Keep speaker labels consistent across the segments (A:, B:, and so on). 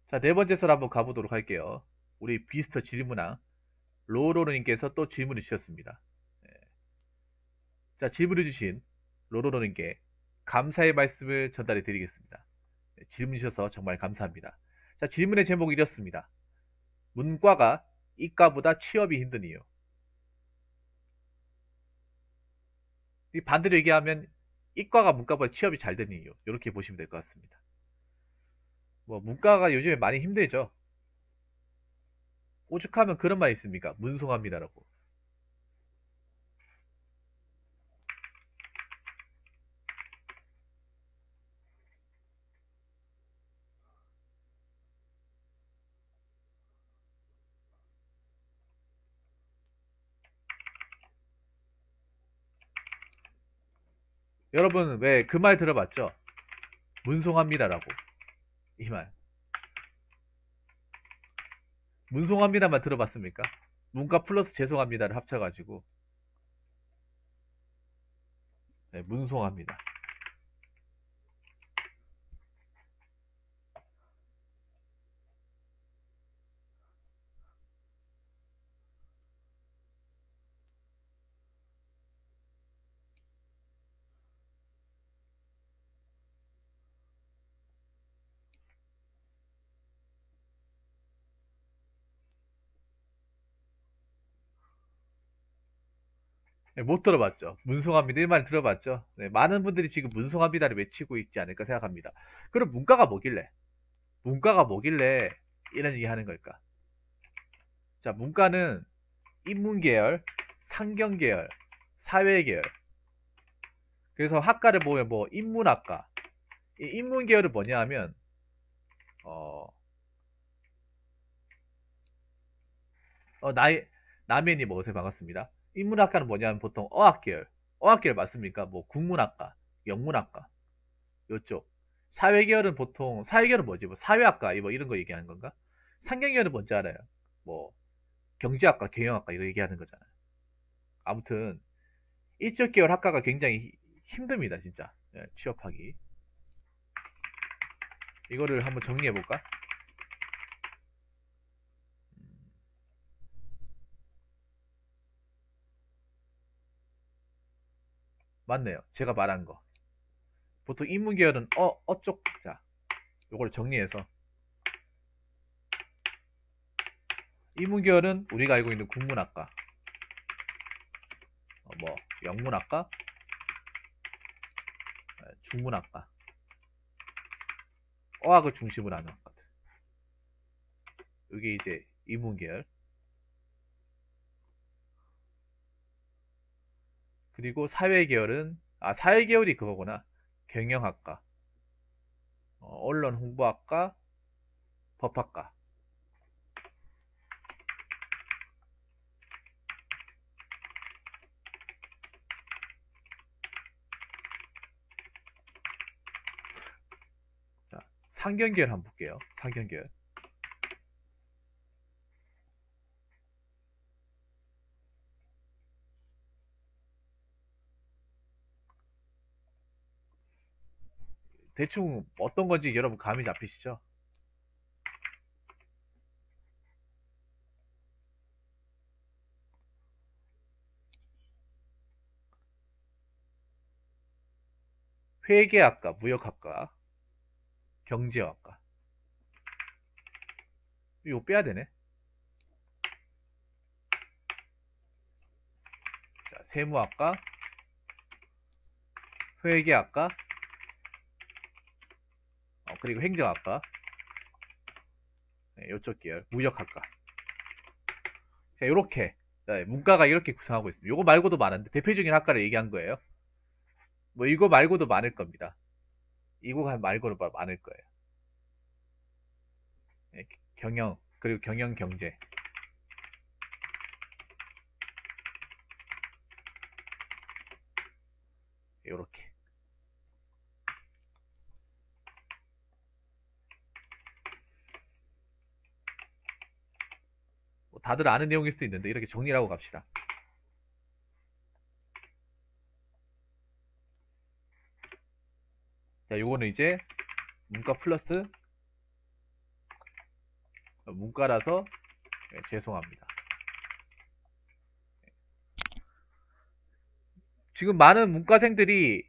A: 자, 네 번째 설 한번 가보도록 할게요. 우리 비스터 질문왕 로로로님께서 또 질문을 주셨습니다. 네. 자, 질문을 주신 로로로님께 감사의 말씀을 전달해 드리겠습니다. 네, 질문 주셔서 정말 감사합니다. 자, 질문의 제목이 이렇습니다. 문과가 이과보다 취업이 힘든 이유. 이 반대로 얘기하면 이과가 문과보다 취업이 잘 되는 이유. 이렇게 보시면 될 것 같습니다. 뭐 문과가 요즘에 많이 힘들죠. 오죽하면 그런 말 있습니까? 문송합니다라고. 여러분 왜 그 말 들어봤죠? 문송합니다라고. 이 말. 문송합니다만 들어봤습니까? 문과 플러스 죄송합니다를 합쳐가지고 네, 문송합니다. 네, 못 들어봤죠? 문송합니다. 이 말 들어봤죠? 네, 많은 분들이 지금 문송합니다를 외치고 있지 않을까 생각합니다. 그럼 문과가 뭐길래? 문과가 뭐길래 이런 얘기 하는 걸까? 자, 문과는 인문계열, 상경계열, 사회계열. 그래서 학과를 보면 뭐 인문학과. 이 인문계열은 뭐냐 하면 어, 나이 남해님 어서 반갑습니다. 인문학과는 뭐냐면 보통 어학계열. 어학계열 맞습니까? 뭐 국문학과, 영문학과 요쪽. 사회계열은 보통 사회계열은 뭐지? 뭐 사회학과 뭐 이런 거 얘기하는 건가? 상경계열은 뭔지 알아요? 뭐 경제학과, 경영학과 이거 얘기하는 거잖아요. 아무튼 이쪽 계열 학과가 굉장히 힘듭니다, 진짜. 예, 취업하기. 이거를 한번 정리해 볼까? 맞네요. 제가 말한 거. 보통 인문계열은 어쪽. 자, 요걸 정리해서 인문계열은 우리가 알고 있는 국문학과, 뭐 영문학과, 중문학과, 어학을 중심으로 하는 학과들. 이게 이제 인문계열. 그리고 사회계열은 사회계열이 그거구나. 경영학과, 언론홍보학과, 법학과. 자, 상경계열 한번 볼게요. 상경계열. 대충 어떤 건지 여러분 감이 잡히시죠? 회계학과, 무역학과, 경제학과. 이거 빼야 되네. 자, 세무학과, 회계학과, 그리고 행정학과. 네, 이쪽 계열, 무역학과. 자, 요렇게. 네, 문과가 이렇게 구성하고 있습니다. 요거 말고도 많은데, 대표적인 학과를 얘기한 거예요. 뭐, 이거 말고도 많을 겁니다. 이거 말고도 많을 거예요. 네, 경영, 그리고 경영 경제. 요렇게. 뭐 다들 아는 내용일 수도 있는데, 이렇게 정리를 하고 갑시다. 자, 요거는 이제 문과 플러스 문과라서 죄송합니다. 지금 많은 문과생들이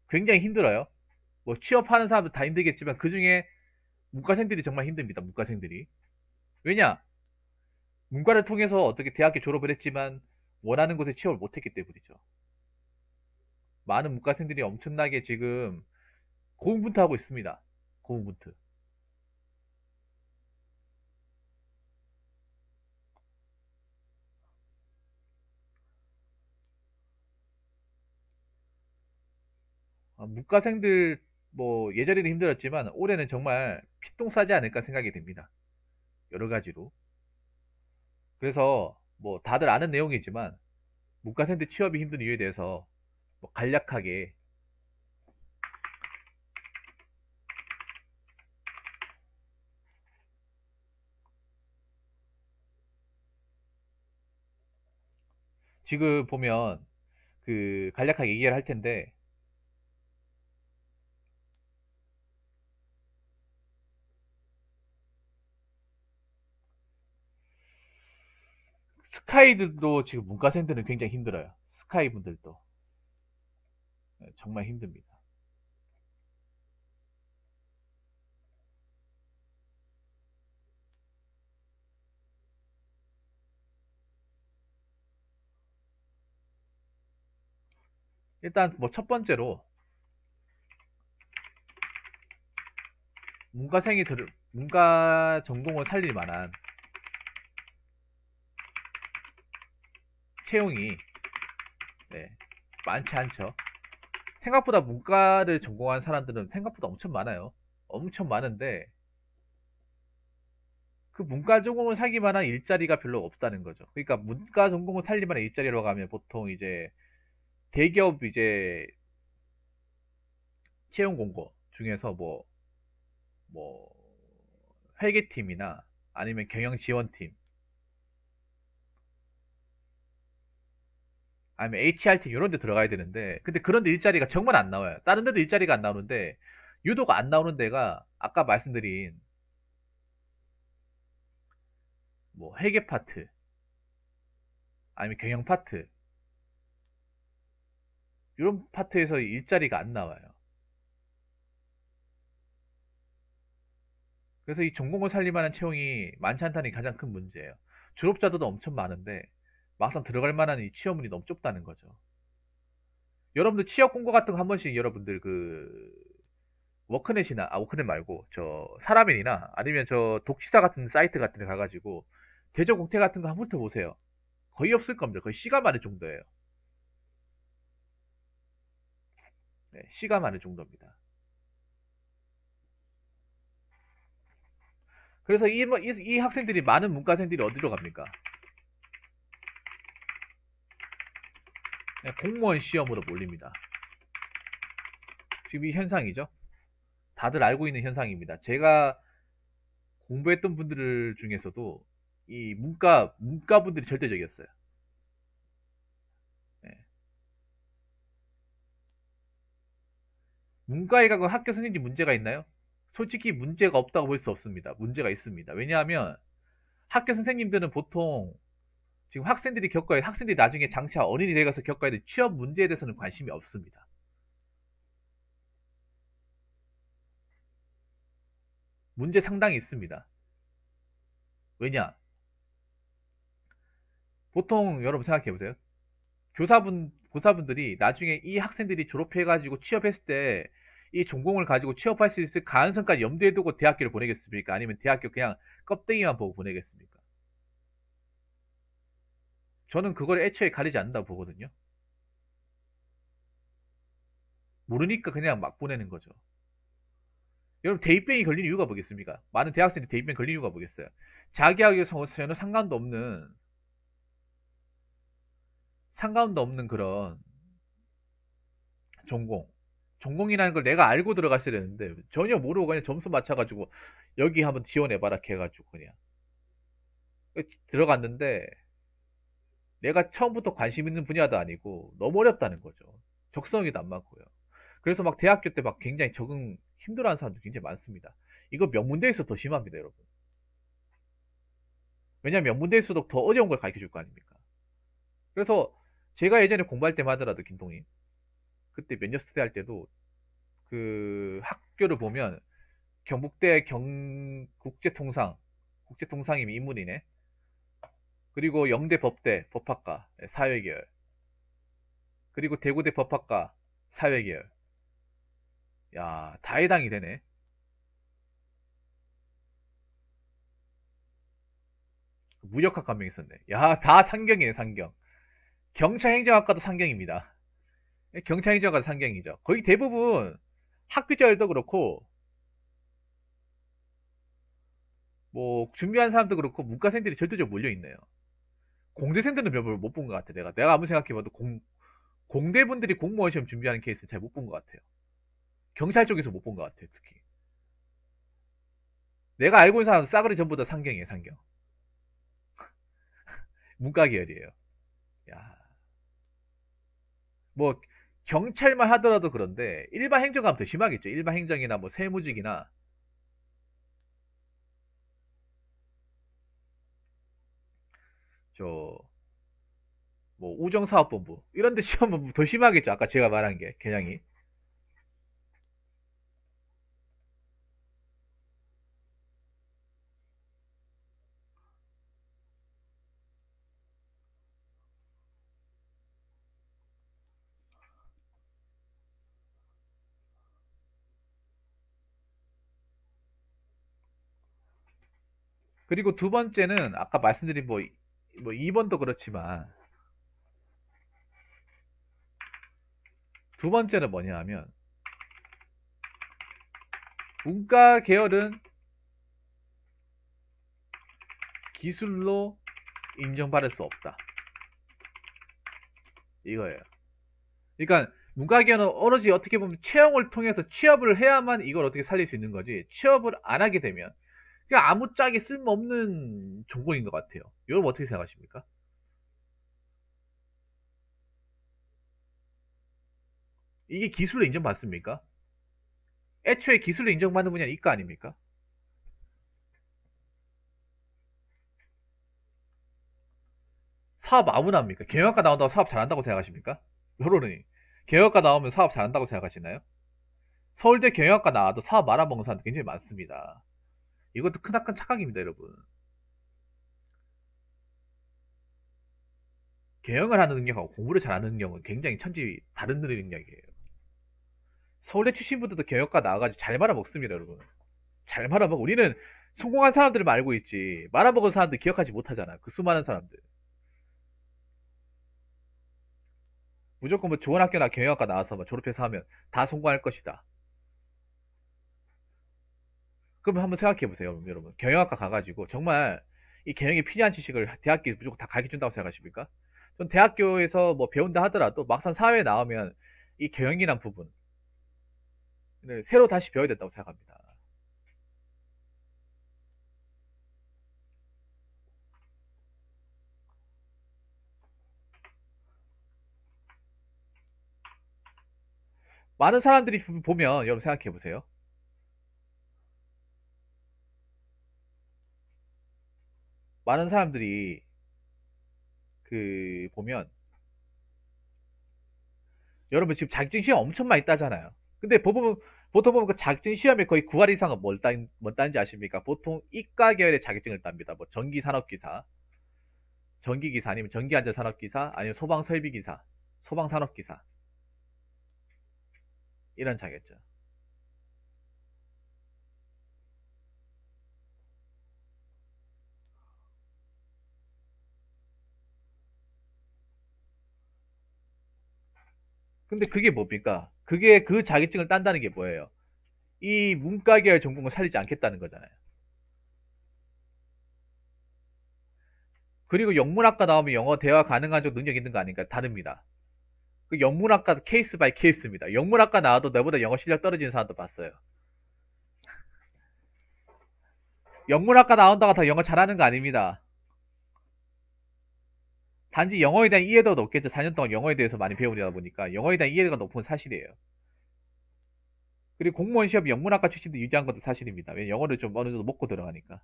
A: 굉장히 힘들어요. 뭐 취업하는 사람도 다 힘들겠지만 그 중에 문과생들이 정말 힘듭니다. 문과생들이. 왜냐? 문과를 통해서 어떻게 대학교 졸업을 했지만 원하는 곳에 취업을 못했기 때문이죠. 많은 문과생들이 엄청나게 지금 고군분투하고 있습니다. 고군분투. 문과생들 뭐 예전에도 힘들었지만 올해는 정말 피똥 싸지 않을까 생각이 됩니다. 여러 가지로. 그래서 뭐 다들 아는 내용이지만 문과생들 취업이 힘든 이유에 대해서 뭐 간략하게 지금 보면 그 간략하게 얘기를 할 텐데 스카이들도 지금 문과생들은 굉장히 힘들어요. 스카이 분들도 정말 힘듭니다. 일단 뭐 첫 번째로 문과 전공을 살릴 만한 채용이 네, 많지 않죠. 생각보다 문과를 전공한 사람들은 생각보다 엄청 많아요. 엄청 많은데 그 문과 전공을 살기 만한 일자리가 별로 없다는 거죠. 그러니까 문과 전공을 살릴 만한 일자리라고 하면 보통 이제 대기업 이제 채용 공고 중에서 뭐 회계팀이나 아니면 경영 지원팀 아니면 HR팀 이런 데 들어가야 되는데 근데 그런 데 일자리가 정말 안 나와요. 다른 데도 일자리가 안 나오는데 유독 안 나오는 데가 아까 말씀드린 뭐 회계 파트 아니면 경영 파트 이런 파트에서 일자리가 안 나와요. 그래서 이 전공을 살릴 만한 채용이 많지 않다는 게 가장 큰 문제예요. 졸업자들도 엄청 많은데 막상 들어갈 만한 이 취업문이 너무 좁다는 거죠. 여러분들 취업 공고 같은 거 한 번씩 여러분들 그 워크넷이나 워크넷 말고 저 사라맨이나 아니면 저 독시사 같은 사이트 같은 데 가가지고 대저 공태 같은 거 한번 훑어보세요. 거의 없을 겁니다. 거의 시가 많을 정도예요. 네, 시가 많을 정도입니다. 그래서 이 학생들이 많은 문과생들이 어디로 갑니까? 네, 공무원 시험으로 몰립니다. 지금 이 현상이죠. 다들 알고 있는 현상입니다. 제가 공부했던 분들 중에서도 이 문과분들이 절대적이었어요. 네. 문과에 가고 학교 선생님 문제가 있나요? 솔직히 문제가 없다고 볼 수 없습니다. 문제가 있습니다. 왜냐하면 학교 선생님들은 보통 지금 학생들이 나중에 장차 어른이 돼가서 겪어야 될 취업 문제에 대해서는 관심이 없습니다. 문제 상당히 있습니다. 왜냐? 보통 여러분 생각해 보세요. 교사분들이 나중에 이 학생들이 졸업해가지고 취업했을 때 이 전공을 가지고 취업할 수 있을 가능성까지 염두에 두고 대학교를 보내겠습니까? 아니면 대학교 그냥 껍데기만 보고 보내겠습니까? 저는 그걸 애초에 가리지 않는다고 보거든요. 모르니까 그냥 막 보내는 거죠. 여러분 대입병이 걸린 이유가 뭐겠습니까? 많은 대학생들이 대입병 걸린 이유가 뭐겠어요? 자기하고 전혀 상관도 없는 그런 전공. 전공이라는 걸 내가 알고 들어갔어야 되는데 전혀 모르고 그냥 점수 맞춰가지고 여기 한번 지원해봐라 해가지고 그냥 들어갔는데 내가 처음부터 관심 있는 분야도 아니고 너무 어렵다는 거죠. 적성에도 안 맞고요. 그래서 막 대학교 때 막 굉장히 적응 힘들어하는 사람도 굉장히 많습니다. 이거 명문대에서 더 심합니다, 여러분. 왜냐면 문대일수록 더 어려운 걸 가르쳐 줄 거 아닙니까? 그래서 제가 예전에 공부할 때만 하더라도 김동희 그때 면접스테 할 때도 그 학교를 보면 경북대 국제통상이 인문이네. 그리고 영대 법대 법학과 사회계열. 그리고 대구대 법학과 사회계열. 야, 다 해당이 되네. 무역학과 한 명 있었네. 야, 다 상경이네, 상경. 경찰행정학과도 상경입니다. 경찰행정학과도 상경이죠. 거의 대부분 학비자들도 그렇고, 뭐, 준비한 사람도 그렇고, 문과생들이 절대적으로 몰려있네요. 공대생들은 별로 못 본 것 같아, 내가 아무리 생각해봐도 공대분들이 공무원 시험 준비하는 케이스는 잘 못 본 것 같아요. 경찰 쪽에서 못 본 것 같아요, 특히. 내가 알고 있는 사람은 싸그리 전부 다 상경이에요, 상경. 문과 계열이에요. 야, 뭐, 경찰만 하더라도 그런데, 일반 행정가면 더 심하겠죠. 일반 행정이나 뭐 세무직이나, 저, 뭐, 우정사업본부. 이런 데 시험은 더 심하겠죠. 아까 제가 말한 게, 개량이. 그리고 두 번째는, 아까 말씀드린 뭐 2번도 그렇지만, 두 번째는 뭐냐 하면, 문과 계열은 기술로 인정받을 수 없다. 이거예요. 그러니까 문과 계열은 오로지 어떻게 보면 채용을 통해서 취업을 해야만 이걸 어떻게 살릴 수 있는 거지. 취업을 안 하게 되면 그냥 아무짝에 쓸모없는 전공인 것 같아요. 여러분 어떻게 생각하십니까? 이게 기술로 인정받습니까? 애초에 기술로 인정받는 분야는 이과 아닙니까? 사업 아무나 합니까? 경영학과 나온다고 사업 잘한다고 생각하십니까? 여론이 경영학과 나오면 사업 잘한다고 생각하시나요? 서울대 경영학과 나와도 사업 말아먹는 사람들 굉장히 많습니다. 이것도 크나큰 착각입니다, 여러분. 경영을 하는 능력하고 공부를 잘하는 능력은 굉장히 천지 다른 능력이에요. 서울대 출신 분들도 경영과 나와가지고 잘 말아먹습니다, 여러분. 잘 말아먹어. 우리는 성공한 사람들을 알고 있지. 말아먹은 사람들 기억하지 못하잖아. 그 수많은 사람들. 무조건 뭐 좋은 학교나 경영학과 나와서 뭐 졸업해서 하면 다 성공할 것이다. 그럼 한번 생각해 보세요, 여러분. 경영학과 가가지고 정말 이 경영에 필요한 지식을 대학교에 무조건 다 가르쳐 준다고 생각하십니까? 전 대학교에서 뭐 배운다 하더라도 막상 사회에 나오면 이 경영이란 부분 새로 다시 배워야 된다고 생각합니다. 많은 사람들이 보면 여러분 생각해 보세요. 많은 사람들이 그 보면 여러분 지금 자격증 시험 엄청 많이 따잖아요. 근데 보통 보면 그 자격증 시험의 거의 9할 이상은 뭘 따는지 아십니까? 보통 이과 계열의 자격증을 땁니다. 뭐 전기산업기사, 전기기사 아니면 전기안전산업기사 아니면 소방설비기사, 소방산업기사 이런 자격증. 근데 그게 뭡니까? 그게 그 자격증을 딴다는 게 뭐예요? 이 문과 계열 전공을 살리지 않겠다는 거잖아요. 그리고 영문학과 나오면 영어 대화 가능한 정도 능력 있는 거 아닌가? 다릅니다. 그 영문학과 케이스 바이 케이스입니다. 영문학과 나와도 내보다 영어 실력 떨어지는 사람도 봤어요. 영문학과 나온다고 다 영어 잘하는 거 아닙니다. 단지 영어에 대한 이해도가 높겠죠. 4년 동안 영어에 대해서 많이 배우다 보니까 영어에 대한 이해도가 높은 사실이에요. 그리고 공무원 시험 영문학과 출신도 유지한 것도 사실입니다. 왜냐면 영어를 좀 어느 정도 먹고 들어가니까.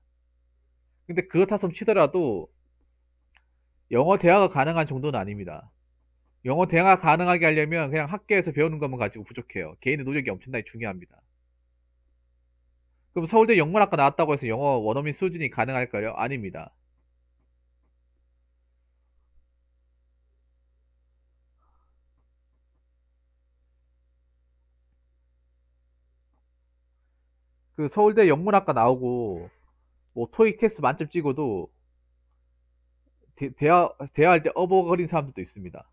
A: 근데 그렇다som 치더라도 영어 대화가 가능한 정도는 아닙니다. 영어 대화가 가능하게 하려면 그냥 학교에서 배우는 것만 가지고 부족해요. 개인의 노력이 엄청나게 중요합니다. 그럼 서울대 영문학과 나왔다고 해서 영어 원어민 수준이 가능할까요? 아닙니다. 그 서울대 영문학과 나오고 뭐 토익 테스트 만점 찍어도 대화할 때 어버거린 사람들도 있습니다.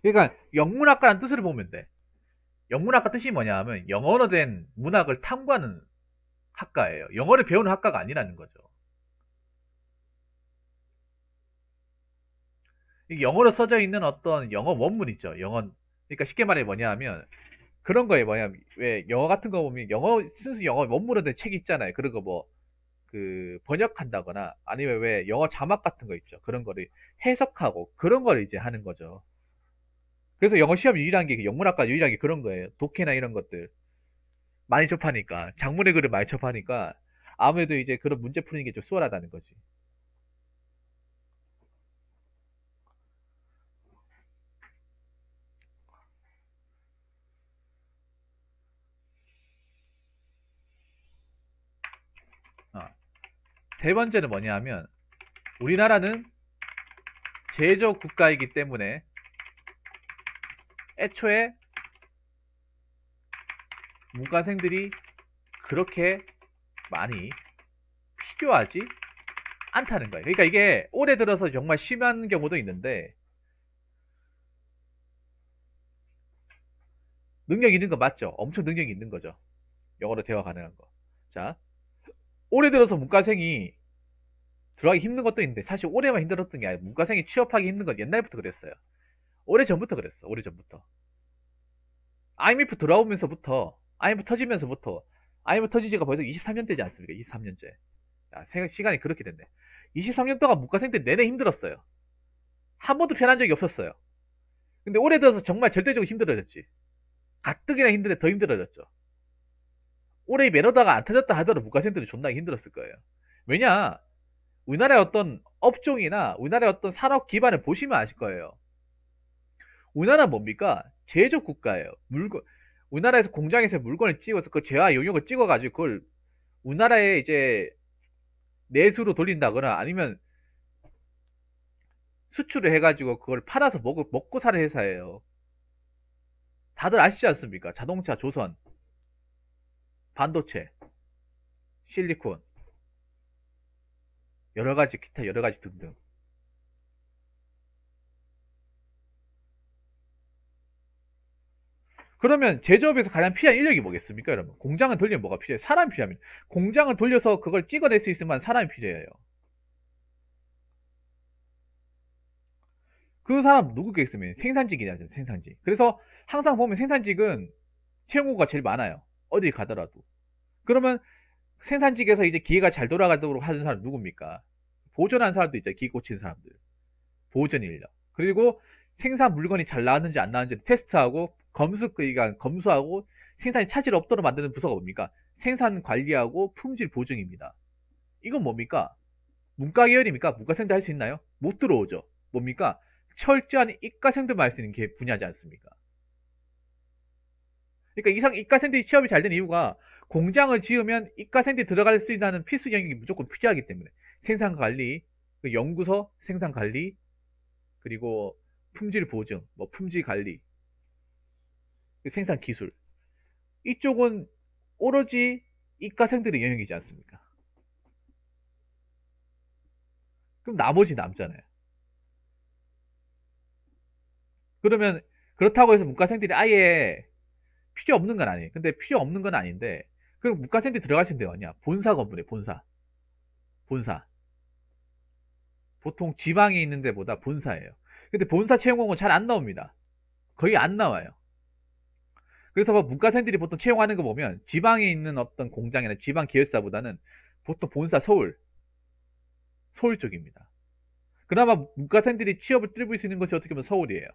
A: 그러니까 영문학과라는 뜻을 보면 돼. 영문학과 뜻이 뭐냐 하면 영어로 된 문학을 탐구하는 학과예요. 영어를 배우는 학과가 아니라는 거죠. 이게 영어로 써져 있는 어떤 영어 원문 있죠. 영어. 그러니까 쉽게 말해 뭐냐 하면 그런 거에 뭐냐 왜 영어 같은 거 보면 영어 순수 영어 원문으로 된 책 있잖아요. 그런 거 뭐 그 번역한다거나 아니면 왜 영어 자막 같은 거 있죠. 그런 거를 해석하고 그런 걸 이제 하는 거죠. 그래서 영어 시험 유일한 게 영문학과 유일한 게 그런 거예요. 독해나 이런 것들 많이 접하니까 장문의 글을 많이 접하니까 아무래도 이제 그런 문제 푸는 게 좀 수월하다는 거지. 어. 세 번째는 뭐냐 하면 우리나라는 제조업 국가이기 때문에 애초에 문과생들이 그렇게 많이 필요하지 않다는 거예요. 그러니까 이게 올해 들어서 정말 심한 경우도 있는데 능력 있는 거 맞죠? 엄청 능력이 있는 거죠. 영어로 대화 가능한 거. 자, 올해 들어서 문과생이 들어가기 힘든 것도 있는데 사실 올해만 힘들었던 게 아니고 문과생이 취업하기 힘든 건 옛날부터 그랬어요. 오래 전부터 그랬어. 오래 전부터. IMF 들어오면서부터 IMF 터지면서부터 IMF 터진 지가 벌써 23년 되지 않습니까? 23년째. 시간이 그렇게 됐네. 23년 동안 문과생들 내내 힘들었어요. 한 번도 편한 적이 없었어요. 근데 올해 들어서 정말 절대적으로 힘들어졌지. 가뜩이나 힘든데 더 힘들어졌죠. 올해 매너다가 안 터졌다 하더라도 문과생들이 존나 힘들었을 거예요. 왜냐? 우리나라의 어떤 업종이나 우리나라의 어떤 산업 기반을 보시면 아실 거예요. 우리나라는 뭡니까? 제조업 국가예요. 우리나라에서 공장에서 물건을 찍어서 그 재화 용역을 찍어가지고 그걸 우리나라에 이제 내수로 돌린다거나 아니면 수출을 해가지고 그걸 팔아서 먹고 사는 회사예요. 다들 아시지 않습니까? 자동차, 조선, 반도체, 실리콘, 여러 가지 기타 여러 가지 등등. 그러면 제조업에서 가장 필요한 인력이 뭐겠습니까, 여러분? 공장을 돌리면 뭐가 필요해요? 사람이 필요합니다. 공장을 돌려서 그걸 찍어낼 수 있으면 사람이 필요해요. 그 사람 누구겠으면 생산직이잖아요, 생산직. 그래서 항상 보면 생산직은 채용고가 제일 많아요. 어디 가더라도. 그러면 생산직에서 이제 기계가 잘 돌아가도록 하는 사람 누굽니까? 보존하는 사람도 있죠. 기계 고치는 사람들. 보존 인력. 그리고 생산 물건이 잘 나왔는지 안 나왔는지 테스트하고 그러니까 검수하고 생산이 차질 없도록 만드는 부서가 뭡니까? 생산 관리하고 품질 보증입니다. 이건 뭡니까? 문과 계열입니까? 문과생도 할 수 있나요? 못 들어오죠. 뭡니까? 철저한 이과생들만 할 수 있는 게 분야지 않습니까? 그러니까 이상 이과생들이 취업이 잘 된 이유가 공장을 지으면 이과생들이 들어갈 수 있는 필수 영역이 무조건 필요하기 때문에 생산 관리, 그 연구소 생산 관리, 그리고 품질 보증, 뭐 품질 관리, 그 생산 기술 이쪽은 오로지 이과생들의 영역이지 않습니까? 그럼 나머지 남잖아요. 그러면 그렇다고 해서 문과생들이 아예 필요 없는 건 아니에요. 근데 필요 없는 건 아닌데 그럼 문과생들이 들어가시면 돼요. 어냐? 본사 건물에 본사. 본사. 보통 지방에 있는 데보다 본사예요. 근데 본사 채용공은 잘 안 나옵니다. 거의 안 나와요. 그래서 뭐 문과생들이 보통 채용하는 거 보면 지방에 있는 어떤 공장이나 지방 계열사보다는 보통 본사 서울 쪽입니다. 그나마 문과생들이 취업을 뚫을 수 있는 것이 어떻게 보면 서울이에요.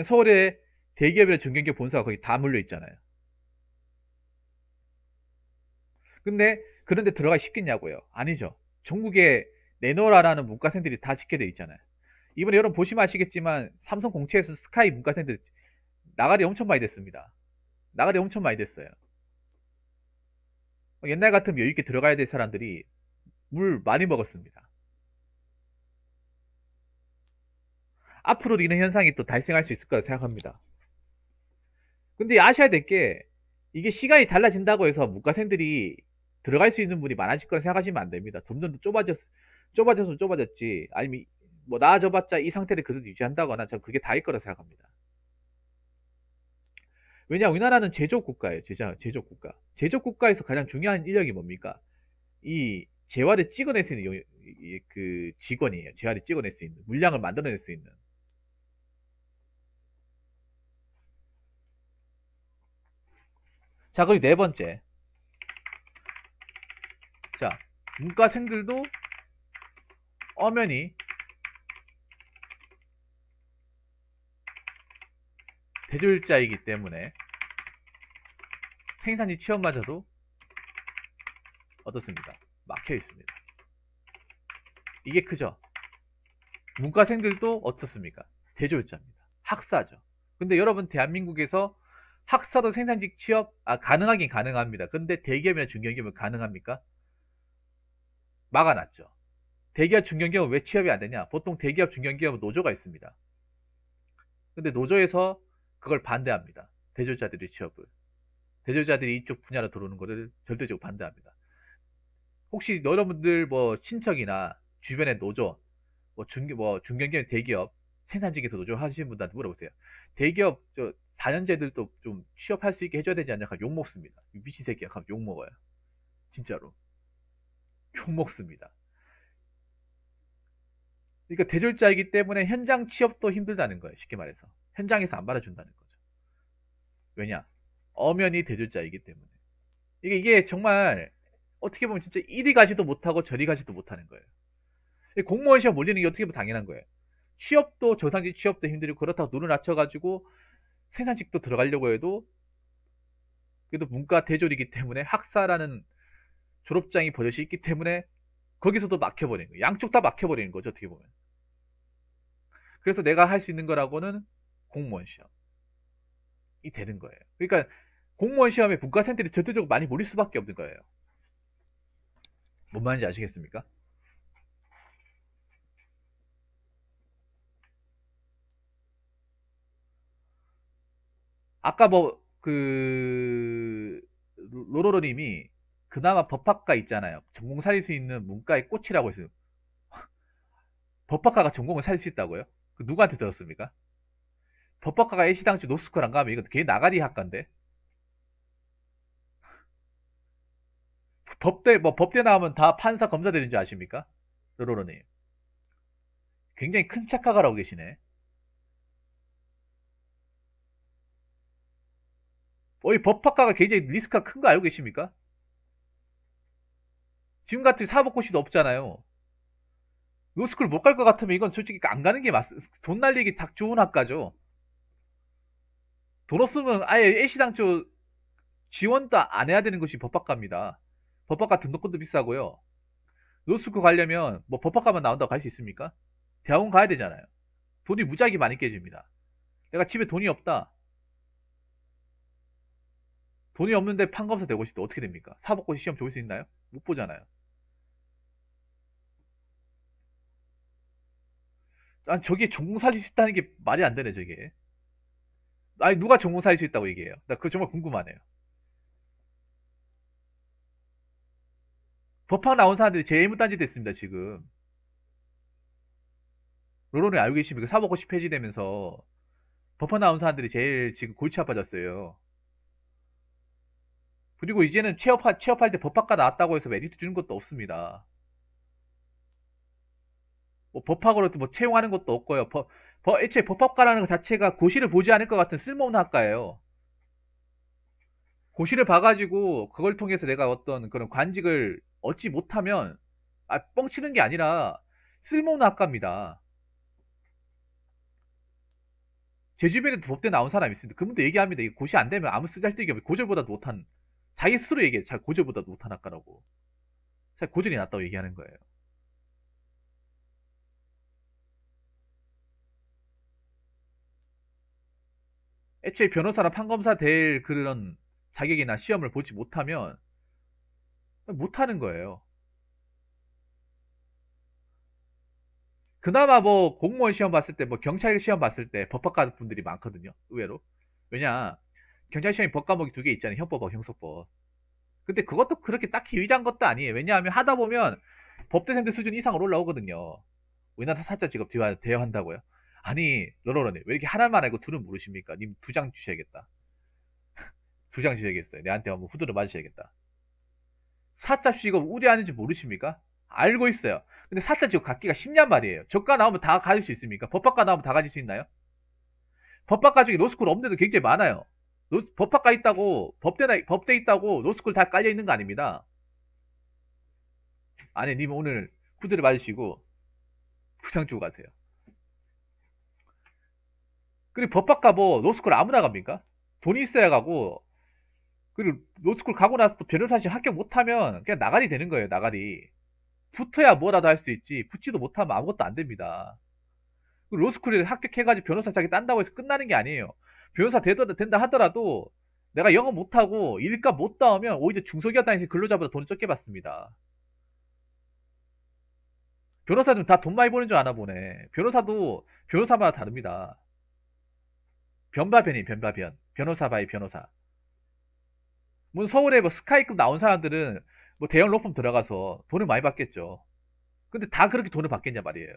A: 서울에 대기업이나 중견기업 본사가 거의 다 몰려 있잖아요. 근데 그런데 들어가기 쉽겠냐고요? 아니죠. 전국에 내노라라는 문과생들이 다 집계돼 있잖아요. 이번에 여러분 보시면 아시겠지만 삼성 공채에서 스카이 문과생들 나가리 엄청 많이 됐습니다. 나가리 엄청 많이 됐어요. 옛날 같으면 여유 있게 들어가야 될 사람들이 물 많이 먹었습니다. 앞으로도 이런 현상이 또 발생할 수 있을 거라 생각합니다. 근데 아셔야 될 게 이게 시간이 달라진다고 해서 문과생들이 들어갈 수 있는 분이 많아질 거라 생각하시면 안 됩니다. 점점 더 좁아져서 좁아졌지. 아니면 뭐 나아져봤자 이 상태를 그대로 유지한다거나 전 그게 다일 거라 생각합니다. 왜냐 우리나라는 제조업 국가예요. 제조업 국가. 제조업 국가에서 가장 중요한 인력이 뭡니까? 이 재화를 찍어낼 수 있는 그 직원이에요. 재화를 찍어낼 수 있는 물량을 만들어낼 수 있는. 자, 그리고 네 번째. 자, 문과생들도 엄연히 대졸자이기 때문에 생산직 취업마저도 어떻습니까? 막혀 있습니다. 이게 크죠? 문과생들도 어떻습니까? 대졸자입니다. 학사죠. 근데 여러분 대한민국에서 학사도 생산직 취업 가능하긴 가능합니다. 근데 대기업이나 중견기업은 가능합니까? 막아놨죠. 대기업 중견기업은 왜 취업이 안 되냐? 보통 대기업 중견기업은 노조가 있습니다. 근데 노조에서 그걸 반대합니다. 대졸자들의 취업을. 대졸자들이 이쪽 분야로 들어오는 것을 절대적으로 반대합니다. 혹시 여러분들 뭐 친척이나 주변의 노조, 뭐 중견기업, 대기업, 생산직에서 노조 하시는 분들한테 물어보세요. 대기업 4년제들도 좀 취업할 수 있게 해줘야 되지 않냐? 욕 먹습니다. 미친 새끼야. 하면 욕 먹어요. 진짜로. 욕 먹습니다. 그러니까 대졸자이기 때문에 현장 취업도 힘들다는 거예요. 쉽게 말해서. 현장에서 안 받아준다는 거죠. 왜냐? 엄연히 대졸자이기 때문에. 이게 정말 어떻게 보면 진짜 이리 가지도 못하고 저리 가지도 못하는 거예요. 공무원 시험 몰리는 게 어떻게 보면 당연한 거예요. 취업도 정상직 취업도 힘들고 그렇다고 눈을 낮춰가지고 생산직도 들어가려고 해도 그래도 문과 대졸이기 때문에 학사라는 졸업장이 버젓이 있기 때문에 거기서도 막혀버리는 거예요. 양쪽 다 막혀버리는 거죠. 어떻게 보면. 그래서 내가 할 수 있는 거라고는 공무원 시험이 되는 거예요. 그러니까 공무원 시험에 문과생들이 절대적으로 많이 몰릴 수밖에 없는 거예요. 뭔 말인지 아시겠습니까? 아까 로로로님이 그나마 법학과 있잖아요. 전공 살릴 수 있는 문과의 꽃이라고 했어요. 법학과가 전공을 살릴 수 있다고요? 그 누구한테 들었습니까? 법학과가 애시당초 노스쿨 안 가면 이건 걔 나가리 학과인데. 법대 나오면 다 판사 검사 되는 줄 아십니까? 로로로님. 굉장히 큰 착각을 하고 계시네. 이 법학과가 굉장히 리스크가 큰 거 알고 계십니까? 지금 같은 사법고시도 없잖아요. 로스쿨 못 갈 것 같으면 이건 솔직히 안 가는 게 돈 날리기 딱 좋은 학과죠. 돈 없으면 아예 애시당초 지원도 안 해야 되는 것이 법학과입니다. 법학과 등록금도 비싸고요. 로스쿨 가려면 뭐 법학과만 나온다고 갈 수 있습니까? 대학원 가야 되잖아요. 돈이 무지하게 많이 깨집니다. 내가 집에 돈이 없다. 돈이 없는데 판검사 되고 싶다. 어떻게 됩니까? 사법고시 시험 볼 수 있나요? 못 보잖아요. 난 저게 전공 살릴 수 있다는 게 말이 안 되네, 저게. 아니, 누가 전공 살릴 수 있다고 얘기해요? 나 그거 정말 궁금하네요. 법학 나온 사람들이 제일 무단지 됐습니다, 지금. 로로는 알고 계십니까? 사법고시 폐지되면서 법학 나온 사람들이 제일 지금 골치 아파졌어요. 그리고 이제는 취업할 때 법학과 나왔다고 해서 메리트 주는 것도 없습니다. 뭐 법학으로 뭐 채용하는 것도 없고요. 애초에 법학과라는 것 자체가 고시를 보지 않을 것 같은 쓸모없는 학과예요. 고시를 봐가지고 그걸 통해서 내가 어떤 그런 관직을 얻지 못하면 뻥치는 게 아니라 쓸모없는 학과입니다. 제 주변에도 법대 나온 사람이 있습니다. 그분도 얘기합니다. 이게 고시 안 되면 아무 쓰잘데기 없는 고졸보다 못한 자기 스스로 얘기해. 자기 고졸보다 못한 학과라고. 자기 고졸이 낫다고 얘기하는 거예요. 애초에 변호사나 판검사 될 그런 자격이나 시험을 보지 못하면 못하는 거예요. 그나마 뭐 공무원 시험 봤을 때, 뭐 경찰 시험 봤을 때 법학과 분들이 많거든요. 의외로. 왜냐, 경찰 시험이 법 과목이 두 개 있잖아요. 형법하고 형소법. 근데 그것도 그렇게 딱히 유리한 것도 아니에요. 왜냐하면 하다 보면 법대생들 수준 이상으로 올라오거든요. 우리나라 사자 직업 대여한다고요? 아니, 러러러님, 왜 이렇게 하나만 알고 둘은 모르십니까? 님 두 장 주셔야겠다. 두 장 주셔야겠어요. 내한테 한번 후드를 맞으셔야겠다. 사자 직업 우대하는지 모르십니까? 알고 있어요. 근데 사자 직업 갖기가 쉽냔 말이에요. 저과 나오면 다 가질 수 있습니까? 법학과 나오면 다 가질 수 있나요? 법학과 중에 노스쿨 없는 데도 굉장히 많아요. 법학과 있다고, 법대 있다고 노스쿨 다 깔려 있는 거 아닙니다. 아니, 님 오늘 후드를 맞으시고 부장 주고 가세요. 그리고 법학과 뭐 노스쿨 아무나 갑니까? 돈이 있어야 가고, 그리고 노스쿨 가고 나서 또 변호사 시험 합격 못하면 그냥 나가리 되는 거예요. 나가리. 붙어야 뭐라도 할 수 있지, 붙지도 못하면 아무것도 안 됩니다. 로스쿨에 합격해가지고 변호사 자기 딴다고 해서 끝나는 게 아니에요. 변호사 된다 하더라도 내가 영어 못하고 일값 못 따오면 오히려 중소기업 다니는 근로자보다 돈을 적게 받습니다. 변호사는 다 돈 많이 버는 줄 아나 보네. 변호사도 변호사마다 다릅니다. 변바변이 변바변. 변호사 바이 변호사. 뭐 서울에 뭐 스카이급 나온 사람들은 뭐 대형 로펌 들어가서 돈을 많이 받겠죠. 근데 다 그렇게 돈을 받겠냐 말이에요.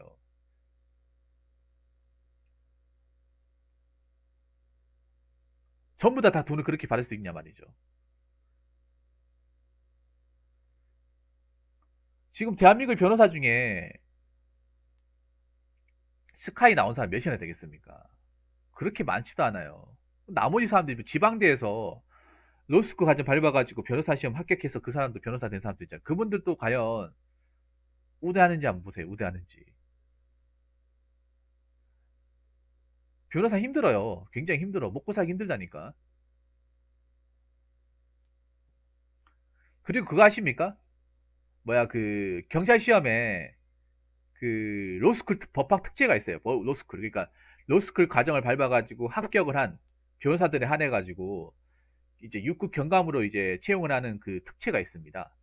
A: 전부 다 돈을 그렇게 받을 수 있냐 말이죠. 지금 대한민국 변호사 중에 스카이 나온 사람 몇이나 되겠습니까? 그렇게 많지도 않아요. 나머지 사람들이 지방대에서 로스쿨 과정 밟아가지고 변호사 시험 합격해서 그 사람도 변호사 된 사람도 있잖아요. 그분들도 과연 우대하는지 한번 보세요. 우대하는지. 변호사 힘들어요. 굉장히 힘들어. 먹고 살기 힘들다니까. 그리고 그거 아십니까? 뭐야, 그 경찰 시험에 그 로스쿨 법학 특제가 있어요. 로스쿨. 그러니까 로스쿨 과정을 밟아가지고 합격을 한 변호사들에 한해가지고 이제 6급 경감으로 이제 채용을 하는 그 특채가 있습니다.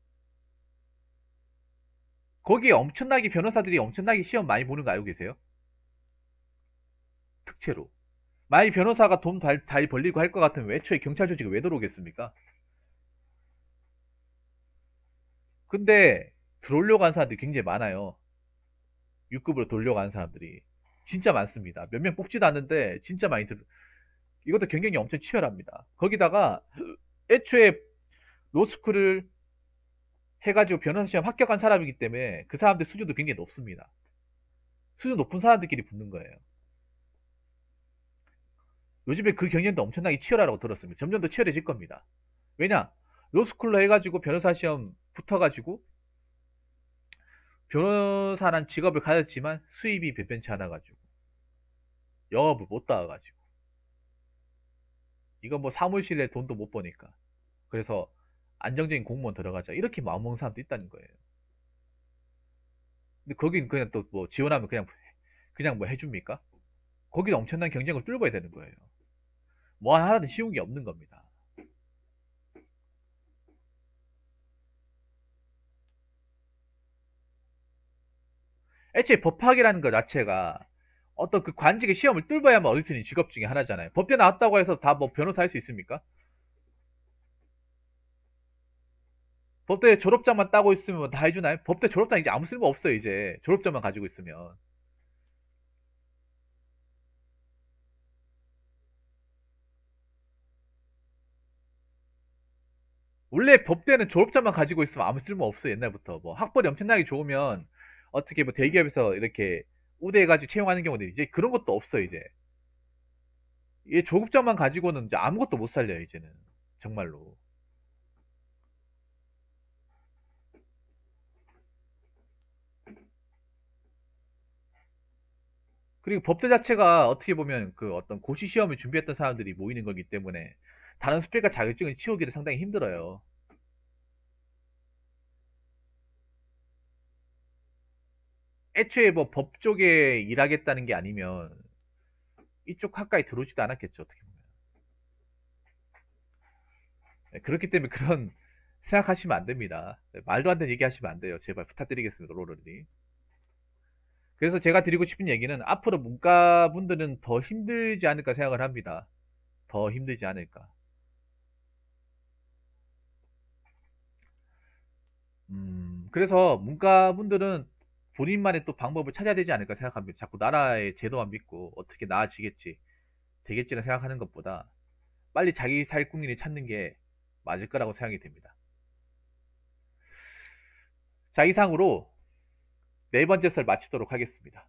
A: 거기에 엄청나게 변호사들이 엄청나게 시험 많이 보는 거 알고 계세요? 특채로. 만약 변호사가 돈 잘 벌리고 할 것 같으면 애초에 경찰 조직에 왜 들어오겠습니까? 근데 들어오려고 하는 사람들이 굉장히 많아요. 6급으로 돌려고 하는 사람들이. 진짜 많습니다. 몇 명 뽑지도 않는데 진짜 많이 이것도 경쟁이 엄청 치열합니다. 거기다가 애초에 로스쿨을 해가지고 변호사 시험 합격한 사람이기 때문에 그 사람들 수준도 굉장히 높습니다. 수준 높은 사람들끼리 붙는 거예요. 요즘에 그 경쟁도 엄청나게 치열하다고 들었습니다. 점점 더 치열해질 겁니다. 왜냐? 로스쿨로 해가지고 변호사 시험 붙어가지고 변호사란 직업을 가졌지만 수입이 변변치 않아가지고 영업을 못 따와가지고 이건 뭐 사무실에 돈도 못 버니까 그래서 안정적인 공무원 들어가자 이렇게 마음먹는 사람도 있다는 거예요. 근데 거긴 그냥 또 뭐 지원하면 그냥 뭐 해줍니까? 거기는 엄청난 경쟁을 뚫어야 되는 거예요. 뭐 하나는 쉬운 게 없는 겁니다. 애초에 법학이라는 것 자체가 어떤 그 관직의 시험을 뚫어야만 얻을 수 있는 직업 중에 하나잖아요. 법대 나왔다고 해서 다 뭐 변호사 할 수 있습니까? 법대 졸업장만 따고 있으면 다 해주나요? 법대 졸업장 이제 아무 쓸모 없어요, 이제. 졸업장만 가지고 있으면. 원래 법대는 졸업장만 가지고 있으면 아무 쓸모 없어요, 옛날부터. 뭐 학벌이 엄청나게 좋으면 어떻게 뭐 대기업에서 이렇게 우대해가지고 채용하는 경우도 이제 그런 것도 없어, 이제. 이 졸업장만 가지고는 이제 아무것도 못 살려요, 이제는. 정말로. 그리고 법대 자체가 어떻게 보면 그 어떤 고시 시험을 준비했던 사람들이 모이는 거기 때문에 다른 스펙과 자격증을 치우기도 상당히 힘들어요. 애초에 뭐 법 쪽에 일하겠다는 게 아니면 이쪽 학과에 들어오지도 않았겠죠, 어떻게 보면. 네, 그렇기 때문에 그런 생각하시면 안 됩니다. 네, 말도 안 되는 얘기 하시면 안 돼요. 제발 부탁드리겠습니다, 로러리. 그래서 제가 드리고 싶은 얘기는 앞으로 문과분들은 더 힘들지 않을까 생각을 합니다. 더 힘들지 않을까. 그래서 문과분들은 본인만의 또 방법을 찾아야 되지 않을까 생각합니다. 자꾸 나라의 제도만 믿고 어떻게 나아지겠지, 되겠지는 생각하는 것보다 빨리 자기 살궁리를 찾는 게 맞을 거라고 생각이 됩니다. 자, 이상으로 네 번째 썰 마치도록 하겠습니다.